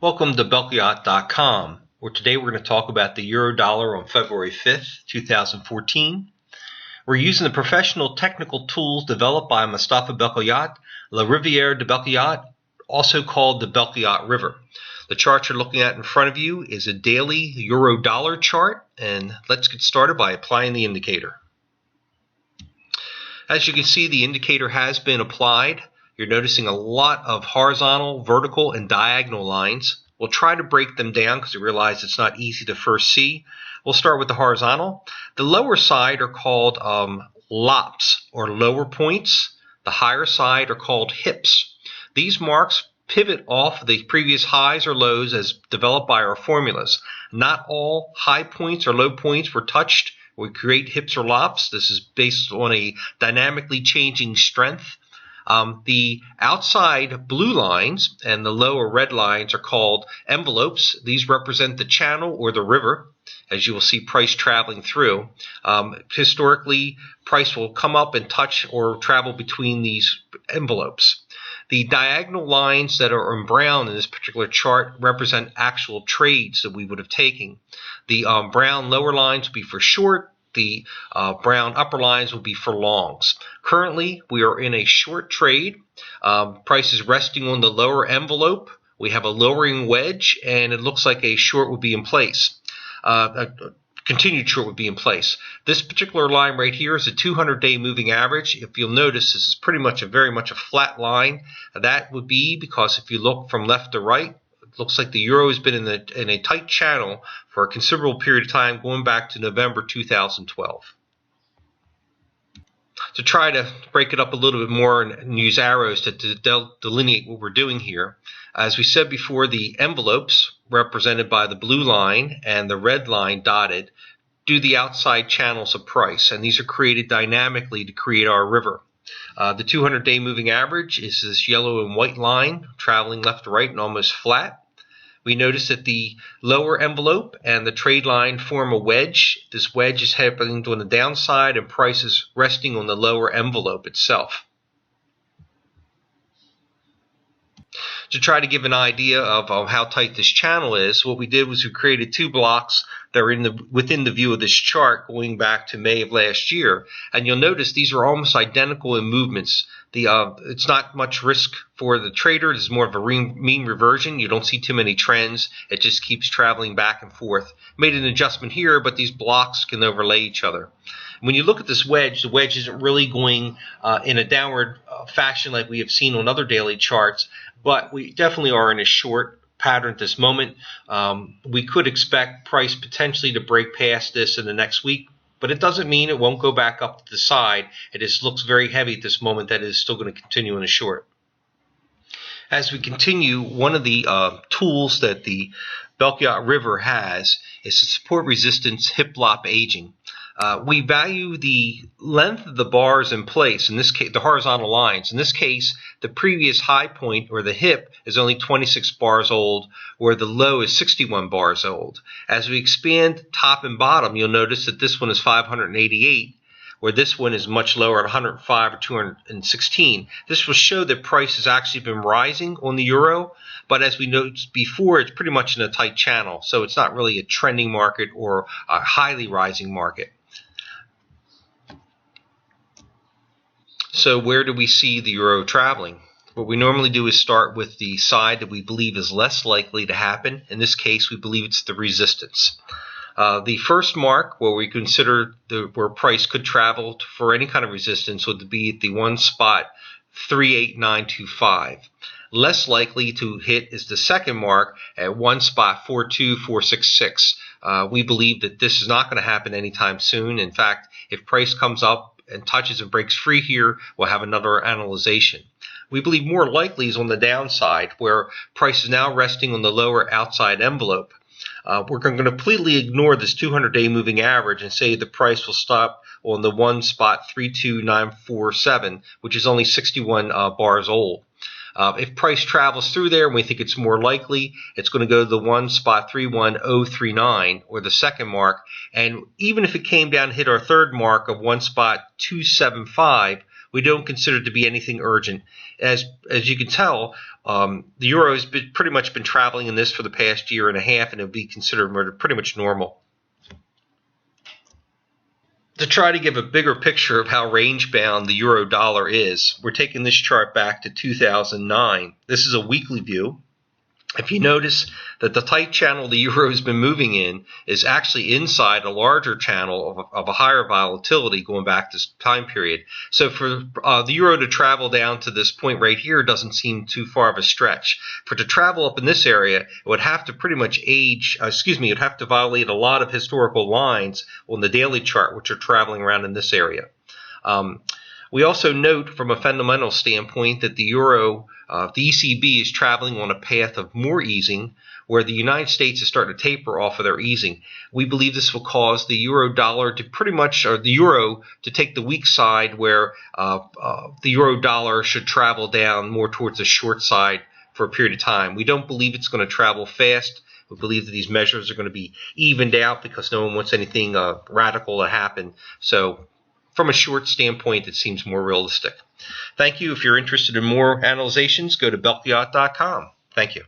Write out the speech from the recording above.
Welcome to belkyacht.com, where today we're going to talk about the euro dollar on February 5th, 2014. We're using the professional technical tools developed by Mustafa Belkyacht, La Rivière de Belkyacht, also called the Belkyacht River. The chart you're looking at in front of you is a daily euro dollar chart, and let's get started by applying the indicator. As you can see, the indicator has been applied. You're noticing a lot of horizontal, vertical, and diagonal lines. We'll try to break them down because we realize it's not easy to first see. We'll start with the horizontal. The lower side are called lops, or lower points. The higher side are called hips. These marks pivot off the previous highs or lows as developed by our formulas. Not all high points or low points were touched. We create hips or lops. This is based on a dynamically changing strength. The outside blue lines and the lower red lines are called envelopes. These represent the channel or the river, as you will see price traveling through. Historically, price will come up and touch or travel between these envelopes. The diagonal lines that are in brown in this particular chart represent actual trades that we would have taken. The brown lower lines will be for short. The brown upper lines will be for longs. Currently, we are in a short trade. Price is resting on the lower envelope. We have a lowering wedge, and it looks like a short would be in place. A continued short would be in place. This particular line right here is a 200-day moving average. If you'll notice, this is pretty much very much a flat line. That would be because if you look from left to right, looks like the euro has been in a tight channel for a considerable period of time, going back to November 2012. To try to break it up a little bit more and use arrows to delineate what we're doing here, as we said before, the envelopes represented by the blue line and the red line dotted do the outside channels of price, and these are created dynamically to create our river. The 200-day moving average is this yellow and white line traveling left to right and almost flat. We notice that the lower envelope and the trade line form a wedge. This wedge is happening on the downside, and price is resting on the lower envelope itself. To try to give an idea of how tight this channel is, what we did was we created two blocks that are within the view of this chart going back to May of last year. And you'll notice these are almost identical in movements. It's not much risk for the trader. It's more of a mean reversion. You don't see too many trends. It just keeps traveling back and forth. Made an adjustment here, but these blocks can overlay each other. When you look at this wedge, the wedge isn't really going in a downward fashion like we have seen on other daily charts, but we definitely are in a short pattern at this moment. We could expect price potentially to break past this in the next week, but it doesn't mean it won't go back up to the side. It just looks very heavy at this moment. That is still going to continue in a short. As we continue, one of the tools that the Belkyacht River has is to support resistance hip-lop aging. We value the length of the bars in place, in this case the horizontal lines. In this case, the previous high point or the hip is only 26 bars old, where the low is 61 bars old. As we expand top and bottom, you'll notice that this one is 588, where this one is much lower at 105 or 216. This will show that price has actually been rising on the euro, but as we noticed before, it's pretty much in a tight channel, so it's not really a trending market or a highly rising market. So where do we see the euro traveling? What we normally do is start with the side that we believe is less likely to happen. In this case, we believe it's the resistance. The first mark where we consider where price could travel for any kind of resistance would be at the one spot 38925. Less likely to hit is the second mark at one spot 42466. We believe that this is not going to happen anytime soon. In fact, if price comes up and touches and breaks free here, we'll have another analyzation. We believe more likely is on the downside, where price is now resting on the lower outside envelope. We're going to completely ignore this 200-day moving average and say the price will stop on the one spot 32947, which is only 61 bars old. If price travels through there and we think it's more likely, it's going to go to the one spot 31039 or the second mark. And even if it came down and hit our third mark of one spot 275, we don't consider it to be anything urgent. As you can tell, the euro has pretty much been traveling in this for the past year and a half, and it would be considered pretty much normal. To try to give a bigger picture of how range-bound the euro-dollar is, we're taking this chart back to 2009. This is a weekly view. If you notice that the tight channel the euro has been moving in is actually inside a larger channel of a higher volatility going back this time period. So for the euro to travel down to this point right here doesn't seem too far of a stretch. For it to travel up in this area, it would have to pretty much it would have to violate a lot of historical lines on the daily chart, which are traveling around in this area. We also note from a fundamental standpoint that the euro, the ECB is traveling on a path of more easing, where the United States is starting to taper off of their easing. We believe this will cause the euro-dollar to the euro to take the weak side, where the euro-dollar should travel down more towards the short side for a period of time. We don't believe it's going to travel fast. We believe that these measures are going to be evened out because no one wants anything radical to happen. So from a short standpoint, it seems more realistic. Thank you. If you're interested in more analyzations, go to belkiot.com. Thank you.